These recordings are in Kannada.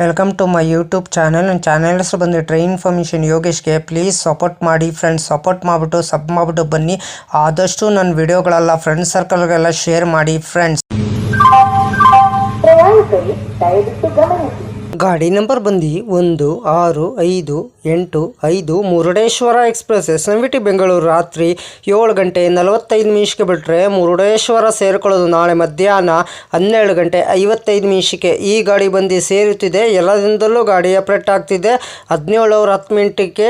Welcome to my YouTube channel. ನನ್ನ ಚಾನಲ್ ಹೆಸರು ಬಂದು ಟ್ರೈನ್ ಇನ್ಫಾರ್ಮೇಷನ್ ಯೋಗೇಶ್ಗೆ. ಪ್ಲೀಸ್ ಸಪೋರ್ಟ್ ಮಾಡಿ ಫ್ರೆಂಡ್ಸ್, ಸಪೋರ್ಟ್ ಮಾಡಿಬಿಟ್ಟು ಸಬ್ ಮಾಡಿಬಿಟ್ಟು ಬನ್ನಿ. ಆದಷ್ಟು ನನ್ನ ವಿಡಿಯೋಗಳೆಲ್ಲ ಫ್ರೆಂಡ್ಸ್ ಸರ್ಕಲ್ಗೆಲ್ಲ ಶೇರ್ ಮಾಡಿ ಫ್ರೆಂಡ್ಸ್. ಗಾಡಿ ನಂಬರ್ ಬಂದು 1658 ಮುರುಡೇಶ್ವರ ಎಕ್ಸ್ಪ್ರೆಸ್ SMVT ಬೆಂಗಳೂರು ರಾತ್ರಿ 7 ಗಂಟೆ 45 ನಿಮಿಷಕ್ಕೆ ಬಿಟ್ಟರೆ ಮುರುಡೇಶ್ವರ ಸೇರಿಕೊಳ್ಳೋದು ನಾಳೆ ಮಧ್ಯಾಹ್ನ 12 ಗಂಟೆ 55 ನಿಮಿಷಕ್ಕೆ ಈ ಗಾಡಿ ಬಂದು ಸೇರುತ್ತಿದೆ. ಎಲ್ಲದಿಂದಲೂ ಗಾಡಿ ಆಪ್ರೇಟ್ ಆಗ್ತಿದೆ. 17:10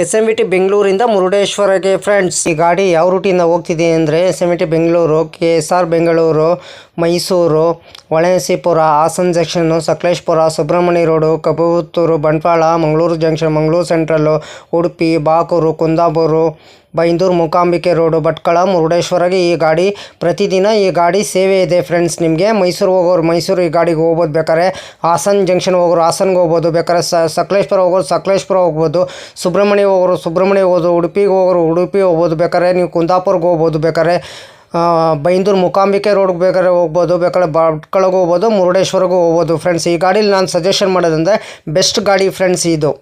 SMVT ಬೆಂಗಳೂರಿಂದ ಮುರುಡೇಶ್ವರಗೆ ಫ್ರೆಂಡ್ಸ್. ಈ ಗಾಡಿ ಯಾವ ರೂಟಿಂದ ಹೋಗ್ತಿದೆ ಅಂದರೆ SMVT Bengaluru, KSR Bengaluru, Mysuru, Holenarasipura, Hassan junction, Sakleshpur, Subrahmanya road, Kabbuttur, Bantwal, Mangaluru junction, Mangaluru central, Udupi, Bakur, Kundapura, Byndoor, Mookambika road, Bhatkal, ಮುರುಡೇಶ್ವರಗೆ ಈ ಗಾಡಿ ಪ್ರತಿದಿನ ಈ ಗಾಡಿ ಸೇವೆ ಇದೆ ಫ್ರೆಂಡ್ಸ್. ನಿಮಗೆ ಮೈಸೂರು ಹೋಗೋರು ಮೈಸೂರು ಈ ಗಾಡಿಗೆ ಹೋಗ್ಬೋದು, ಬೇಕಾದ್ರೆ ಹಾಸನ ಜಂಕ್ಷನ್ ಹೋಗೋರು ಹಾಸನ್ಗೆ ಹೋಗ್ಬೋದು, ಬೇಕಾದ್ರೆ ಸಕಲೇಶಪುರ ಹೋಗೋರು ಸಕಲೇಶಪುರ ಹೋಗ್ಬೋದು, ಸುಬ್ರಹ್ಮಣ್ಯ ಹೋಗೋರು ಸುಬ್ರಹ್ಮಣ್ಯ ಹೋಗೋದು, ಉಡುಪಿಗೆ ಹೋಗೋರು ಉಡುಪಿ ಹೋಗ್ಬೋದು, ಬೇಕಾದ್ರೆ ನೀವು ಕುಂದಾಪುರ್ಗೆ ಹೋಗ್ಬೋದು, ಬೇಕಾದ್ರೆ ಬೈಂದೂರು ಮೂಕಾಂಬಿಕೆ ರೋಡ್ಗೆ ಬೇಕಾದ್ರೆ ಹೋಗ್ಬೋದು, ಬೇಕಾದ್ರೆ ಭಟ್ಕಳಗೆ ಹೋಗ್ಬೋದು, ಮುರುಡೇಶ್ವರಗೂ ಹೋಗ್ಬೋದು ಫ್ರೆಂಡ್ಸ್. ಈ ಗಾಡೀಲಿ ನಾನು ಸಜೆಷನ್ ಮಾಡೋದಂದರೆ ಬೆಸ್ಟ್ ಗಾಡಿ ಫ್ರೆಂಡ್ಸ್ ಇದು.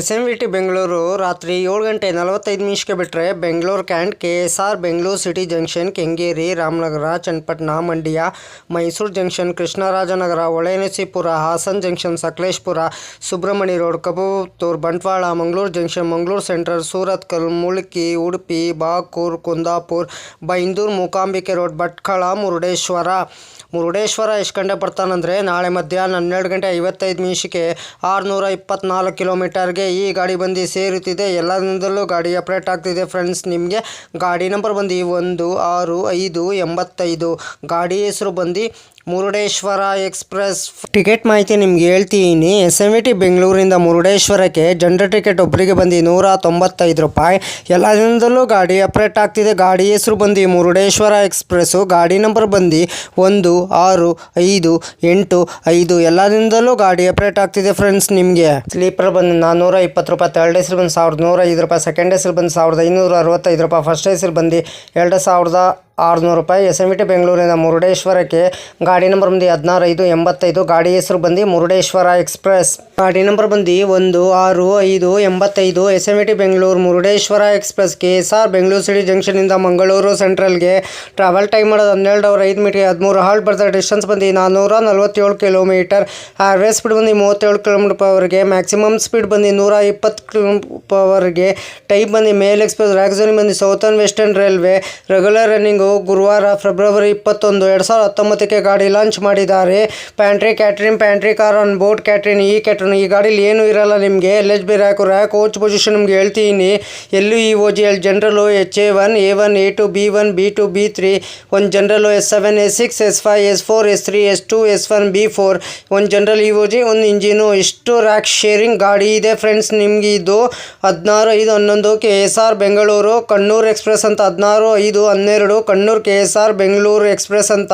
SMVT ಬೆಂಗಳೂರು ರಾತ್ರಿ 7 ಗಂಟೆ 45 ನಿಮಿಷಕ್ಕೆ ಬಿಟ್ಟರೆ Bengaluru cant, KSR Bengaluru city junction, Kengeri, Ramanagara, Channapatna, Mandya, Mysuru junction, Krishnarajanagara, Holenarasipura, Hassan junction, Sakleshpur, Subrahmanya road, Kabbuttur, Bantwal, Mangaluru junction, Mangaluru central, Surathkal, Mulki, Udupi, Bakur, Kundapura, Byndoor, Mookambika road, Bhatkal, Murudeshwar ಎಷ್ಟು ಗಂಟೆ ಬರ್ತಾನಂದರೆ ನಾಳೆ ಮಧ್ಯಾಹ್ನ 12 ಗಂಟೆ 55 ನಿಮಿಷಕ್ಕೆ 624 ಕಿಲೋಮೀಟರ್ಗೆ ಈ ಗಾಡಿ ಬಂದು ಸೇರುತ್ತಿದೆ. ಎಲ್ಲದಿಂದಲೂ ಗಾಡಿ ಆಪ್ರೇಟ್ ಆಗ್ತಿದೆ ಫ್ರೆಂಡ್ಸ್. ನಿಮಗೆ ಗಾಡಿ ನಂಬರ್ ಬಂದು 1658. ಗಾಡಿ ಹೆಸರು ಬಂದು ಮುರುಡೇಶ್ವರ ಎಕ್ಸ್ಪ್ರೆಸ್. ಟಿಕೆಟ್ ಮಾಹಿತಿ ನಿಮ್ಗೆ ಹೇಳ್ತೀನಿ. SMVT ಬೆಂಗಳೂರಿಂದ ಮುರುಡೇಶ್ವರಕ್ಕೆ ಜನರಲ್ ಟಿಕೆಟ್ ಒಬ್ಬರಿಗೆ ಬಂದು 195 ರೂಪಾಯಿ. ಎಲ್ಲದಿಂದಲೂ ಗಾಡಿ ಆಪ್ರೇಟ್ ಆಗ್ತಿದೆ. ಗಾಡಿ ಹೆಸರು ಬಂದು ಮುರುಡೇಶ್ವರ ಎಕ್ಸ್ಪ್ರೆಸ್ಸು. ಗಾಡಿ ನಂಬರ್ ಬಂದು 1658. ಎಲ್ಲದಿಂದಲೂ ಗಾಡಿ ಆಪ್ರೇಟ್ ಆಗ್ತಿದೆ ಫ್ರೆಂಡ್ಸ್. ನಿಮಗೆ ಸ್ಲೀಪರ್ ಬಂದು 420 ರೂಪಾಯಿ, ಥರ್ಡ್ ಹೆಸರು ಬಂದು 1105 ರೂಪಾಯಿ, ಸೆಕೆಂಡ್ ಹೆಸರು ಬಂದು 1565 ರೂಪಾಯಿ, ಫಸ್ಟ್ ಹೆಸರು ಬಂದು 2600 ರೂಪಾಯಿ. SMVT ಬೆಂಗಳೂರಿನ ಮುರುಡೇಶ್ವರಕ್ಕೆ ಗಾಡಿ ನಂಬರ್ ಬಂದು 1685. ಗಾಡಿ ಹೆಸರು ಬಂದು ಮುರುಡೇಶ್ವರ ಎಕ್ಸ್ಪ್ರೆಸ್. ಗಾಡಿ ನಂಬರ್ ಬಂದು 1685. SMVT Bengaluru Murudeshwar express. KSR Bengaluru city ಜಂಕ್ಷನಿಂದ ಮಂಗಳೂರು ಸೆಂಟ್ರಲ್ಗೆ ಟ್ರಾವೆಲ್ ಟೈಮ್ ಮಾಡೋದು 12 ಅವರ್ 5 ಮಿನಿಟ್, 13 ಹಾಲ್ಟ್ ಬರ್ತದೆ. ಡಿಸ್ಟೆನ್ಸ್ ಬಂದು 447 ಕಿಲೋಮೀಟರ್. ಆವ್ರೇಜ್ ಸ್ಪೀಡ್ ಬಂದು 37 km/h. ಮ್ಯಾಕ್ಸಿಮಮ್ ಸ್ಪೀಡ್ ಬಂದು 120 km/h. ಟೈಪ್ ಬಂದು ಮೇಲ್ ಎಕ್ಸ್ಪ್ರೆಸ್. ರ್ಯಾಕ್ಝೋನ್ ಬಂದು southern western railway. Regular running ಗುರುವಾರ ಫೆಬ್ರವರಿ 21, 2019ಕ್ಕೆ ಗಾಡಿ ಲಾಂಚ್ ಮಾಡಿದ್ದಾರೆ. Pantry catering, pantry car on board catering. ಈ ಗಾಡೀಲಿ ಏನೂ ಇರಲ್ಲ ನಿಮಗೆ. LHB ರ್ಯಾಕ್ ಕೋಚ್ ಪೊಸಿಷನ್ ನಿಮ್ಗೆ ಹೇಳ್ತೀನಿ. LUEOG ಜನರಲು HA1, A1, A2, B1, B2, B3, ಒಂದು ಜನರಲು S7, S6, S5, S4, S3, S2, S1, B4, ಒಂದು ಜನರಲ್ EOG, ಒಂದು ಇಂಜಿನು. ಇಷ್ಟು ರ್ಯಾಕ್ ಶೇರಿಂಗ್ ಗಾಡಿ ಇದೆ ಫ್ರೆಂಡ್ಸ್. ನಿಮ್ಗೆ ಇದು 16/5/11 KSR ಬೆಂಗಳೂರು ಕಣ್ಣೂರು ಎಕ್ಸ್ಪ್ರೆಸ್ ಅಂತ. 16/5/12 ಕಣ್ಣೂರು KSR ಬೆಂಗಳೂರು ಎಕ್ಸ್ಪ್ರೆಸ್ ಅಂತ.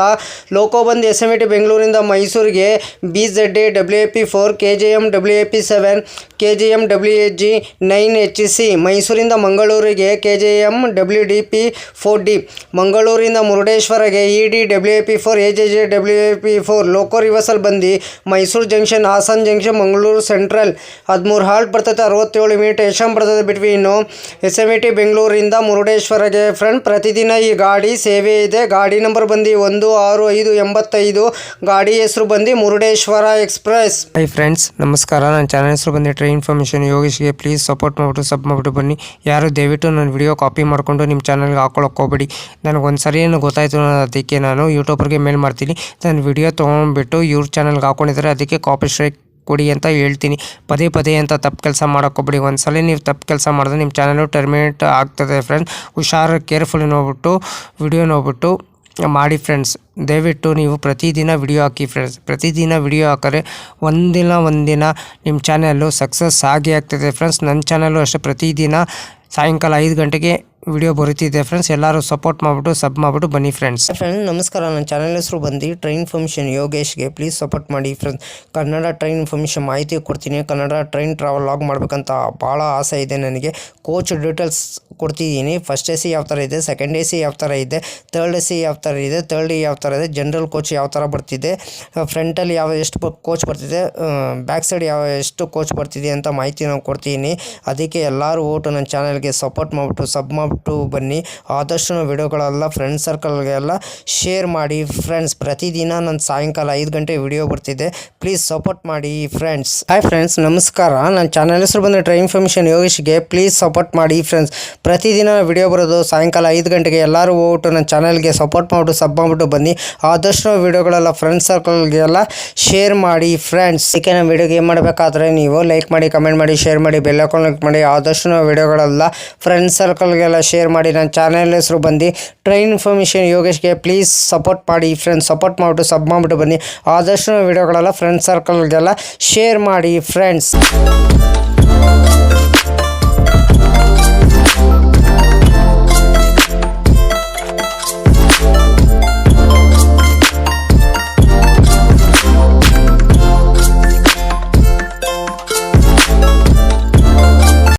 ಲೋಕೋ ಬಂದು SMVT ಬೆಂಗಳೂರಿಂದ ಮೈಸೂರಿಗೆ BZA WAP4, KJM WAP7, KJM WAG 9HC. ಮೈಸೂರಿಂದ ಮಂಗಳೂರಿಗೆ KJM WDP4D. ಮಂಗಳೂರಿಂದ ಮುರುಡೇಶ್ವರಗೆ ED WAP4, AJJ WAP4. ಲೋಕೋ ರಿವರ್ಸಲ್ ಬಂದು Mysuru junction, Hassan junction, Mangaluru central. 13 halt ಬರ್ತದೆ, 67 ಮಿನಿಟ್ ಎಷ್ಟಂ ಬರ್ತದೆ ಬಿಟ್ವೀನು SMVT ಬೆಂಗಳೂರಿಂದ ಮುರುಡೇಶ್ವರಗೆ ಫ್ರೆಂಡ್. ಪ್ರತಿದಿನ ಈ ಗಾಡಿ ಸೇವೆ ಇದೆ. ಗಾಡಿ ನಂಬರ್ ಬಂದು 1685. ಗಾಡಿ ಹೆಸರು ಬಂದು ಮುರುಡೇಶ್ವರ ಎಕ್ಸ್ಪ್ರೆಸ್. ಹೈ ಫ್ರೆಂಡ್ಸ್, ನಮಸ್ಕಾರ. ನನ್ನ ಚಾನಲ್ ಹೆಸರು ಬಂದು ಟ್ರೈನ್ ಇನ್ಫಾರ್ಮೇಷನ್ ಯೋಗೇಶ್ಗೆ. ಪ್ಲೀಸ್ ಸಪೋರ್ಟ್ ಮಾಡಿಬಿಟ್ಟು ಸಬ್ ಮಾಡಿಬಿಟ್ಟು ಬನ್ನಿ. ಯಾರು ದಯವಿಟ್ಟು ನನ್ನ ವಿಡಿಯೋ ಕಾಪಿ ಮಾಡಿಕೊಂಡು ನಿಮ್ಮ ಚಾನಲ್ಗೆ ಹಾಕೊಳ್ಳೋಕೆ ಹೋಗ್ಬೇಡಿ. ನನಗೊಂದು ಸರಿ ಏನು ಗೊತ್ತಾಯಿತು, ಅದಕ್ಕೆ ನಾನು ಯೂಟ್ಯೂಬರ್ಗೆ ಮೇಲ್ ಮಾಡ್ತೀನಿ. ನನ್ನ ವಿಡಿಯೋ ತೊಗೊಂಡ್ಬಿಟ್ಟು ಇವ್ರ ಚಾನಲ್ಗೆ ಹಾಕೊಂಡಿದ್ದಾರೆ, ಅದಕ್ಕೆ ಕಾಪಿ ಸ್ಟ್ರೈಕ್ ಕೊಡಿ ಅಂತ ಹೇಳ್ತೀನಿ. ಪದೇ ಅಂತ ತಪ್ಪು ಕೆಲಸ ಮಾಡೋಕ್ಕೋಗ್ಬಿಡಿ. ಒಂದ್ಸಲ ನೀವು ತಪ್ಪು ಕೆಲಸ ಮಾಡಿದ್ರೆ ನಿಮ್ಮ ಚಾನಲು ಟರ್ಮಿನೇಟ್ ಆಗ್ತದೆ ಫ್ರೆಂಡ್ಸ್. ಹುಷಾರು, ಕೇರ್ಫುಲ್ ನೋಡ್ಬಿಟ್ಟು ವಿಡಿಯೋ ನೋಡ್ಬಿಟ್ಟು ಮಾಡಿ ಫ್ರೆಂಡ್ಸ್. ದಯವಿಟ್ಟು ನೀವು ಪ್ರತಿದಿನ ವಿಡಿಯೋ ಹಾಕಿ ಫ್ರೆಂಡ್ಸ್. ಪ್ರತಿದಿನ ವಿಡಿಯೋ ಹಾಕಿದ್ರೆ ಒಂದಿನ ನಿಮ್ಮ ಚಾನಲ್ಲು ಸಕ್ಸಸ್ ಆಗೇ ಆಗ್ತದೆ ಫ್ರೆಂಡ್ಸ್. ನನ್ನ ಚಾನಲ್ಲು ಅಷ್ಟೇ ಪ್ರತಿದಿನ ಸಾಯಂಕಾಲ 5 ಗಂಟೆಗೆ ವಿಡಿಯೋ ಬರುತ್ತಿದೆ ಫ್ರೆಂಡ್ಸ್. ಎಲ್ಲರೂ ಸಪೋರ್ಟ್ ಮಾಡಿಬಿಟ್ಟು ಸಬ್ ಮಾಡಿಬಿಟ್ಟು ಬನ್ನಿ ಫ್ರೆಂಡ್ಸ್. ನಮಸ್ಕಾರ, ನನ್ನ ಚಾನಲ್ ಹೆಸರು ಬಂದು ಟ್ರೈನ್ ಇನ್ಫಾರ್ಮೇಷನ್ ಯೋಗೇಶ್ಗೆ. ಪ್ಲೀಸ್ ಸಪೋರ್ಟ್ ಮಾಡಿ ಫ್ರೆಂಡ್ಸ್. ಕನ್ನಡ ಟ್ರೈನ್ ಇನ್ಫಾರ್ಮೇಷನ್ ಮಾಹಿತಿ ಕೊಡ್ತೀನಿ. ಕನ್ನಡ ಟ್ರೈನ್ ಟ್ರಾವೆಲ್ ಲಾಗ್ ಮಾಡಬೇಕಂತ ಭಾಳ ಆಸೆ ಇದೆ ನನಗೆ. ಕೋಚ್ ಡೀಟೇಲ್ಸ್ ಕೊಡ್ತಿದ್ದೀನಿ. ಫಸ್ಟ್ ಎ ಸಿ ಯಾವ ಥರ ಇದೆ, ಸೆಕೆಂಡ್ ಎ ಸಿ ಯಾವ ಥರ ಇದೆ, ಥರ್ಡ್ ಎ ಸಿ ಯಾವ ಥರ ಇದೆ, ಥರ್ಡ್ ಎ ಯಾವ ಥರ ಇದೆ, ಜನರಲ್ ಕೋಚ್ ಯಾವ ಥರ ಬರ್ತಿದೆ, ಫ್ರಂಟಲ್ಲಿ ಎಷ್ಟು ಕೋಚ್ ಬರ್ತಿದೆ, ಬ್ಯಾಕ್ ಸೈಡ್ ಎಷ್ಟು ಕೋಚ್ ಬರ್ತಿದೆ ಅಂತ ಮಾಹಿತಿ ನಾವು ಕೊಡ್ತೀನಿ. ಅದಕ್ಕೆ ಎಲ್ಲರೂ ನನ್ನ ಚಾನಲ್ಗೆ ಸಪೋರ್ಟ್ ಮಾಡಿಬಿಟ್ಟು ಸಬ್ ಮಾಡಿಬಿಟ್ಟು ಬನ್ನಿ. ಆದಷ್ಟು ವಿಡಿಯೋಗಳೆಲ್ಲ ಫ್ರೆಂಡ್ ಸರ್ಕಲ್ಗೆಲ್ಲ ಶೇರ್ ಮಾಡಿ ಫ್ರೆಂಡ್ಸ್. ಪ್ರತಿದಿನ ನನ್ನ ಸಾಯಂಕಾಲ 5 ಗಂಟೆ ವಿಡಿಯೋ ಬರ್ತಿದೆ. ಪ್ಲೀಸ್ ಸಪೋರ್ಟ್ ಮಾಡಿ ಫ್ರೆಂಡ್ಸ್. ಹಾಯ್ ಫ್ರೆಂಡ್ಸ್, ನಮಸ್ಕಾರ. ನನ್ನ ಚಾನಲ್ ಹೆಸರು ಬಂದು ಟ್ರೈನ್ ಇನ್ಫಾರ್ಮೇಷನ್ ಯೋಗೇಶ್ಗೆ. ಪ್ಲೀಸ್ ಸಪೋರ್ಟ್ ಮಾಡಿ ಫ್ರೆಂಡ್ಸ್. ಪ್ರತಿದಿನ ವಿಡಿಯೋ ಬರೋದು ಸಾಯಂಕಾಲ 5 ಗಂಟೆಗೆ. ಎಲ್ಲರೂ ಹೋಗ್ಬಿಟ್ಟು ನನ್ನ ಚಾನಲ್ಗೆ ಸಪೋರ್ಟ್ ಮಾಡಿಬಿಟ್ಟು ಸಬ್ ಮಾಡಿಬಿಟ್ಟು ಬನ್ನಿ. ಆದಷ್ಟು ವಿಡಿಯೋಗಳೆಲ್ಲ ಫ್ರೆಂಡ್ ಸರ್ಕಲ್ಗೆಲ್ಲ ಶೇರ್ ಮಾಡಿ ಫ್ರೆಂಡ್ಸ್. ಅದಕ್ಕೆ ನಮ್ಮ ವಿಡಿಯೋಗೆ ಏನು ಮಾಡಬೇಕಾದ್ರೆ ನೀವು ಲೈಕ್ ಮಾಡಿ, ಕಮೆಂಟ್ ಮಾಡಿ, ಶೇರ್ ಮಾಡಿ, ಬೆಲ್ ಐಕಾನ್ ಕ್ಲಿಕ್ ಮಾಡಿ. ಆದಷ್ಟು ವಿಡಿಯೋಗಳೆಲ್ಲ ಫ್ರೆಂಡ್ ಸರ್ಕಲ್ಗೆಲ್ಲ ಶೇರ್ ಮಾಡಿ. ನನ್ನ ಚಾನಲ್ ಹೆಸರು ಬಂದು ಟ್ರೈನ್ ಇನ್ಫಾರ್ಮೇಷನ್ ಯೋಗೇಶ್ಗೆ. ಪ್ಲೀಸ್ ಸಪೋರ್ಟ್ ಮಾಡಿ ಫ್ರೆಂಡ್ಸ್. ಸಪೋರ್ಟ್ ಮಾಡಿಬಿಟ್ಟು ಸಬ್ ಮಾಡಿಬಿಟ್ಟು ಬನ್ನಿ. ಆದಷ್ಟು ವಿಡಿಯೋಗಳೆಲ್ಲ ಫ್ರೆಂಡ್ ಸರ್ಕಲ್ಗೆಲ್ಲ ಶೇರ್ ಮಾಡಿ ಫ್ರೆಂಡ್ಸ್.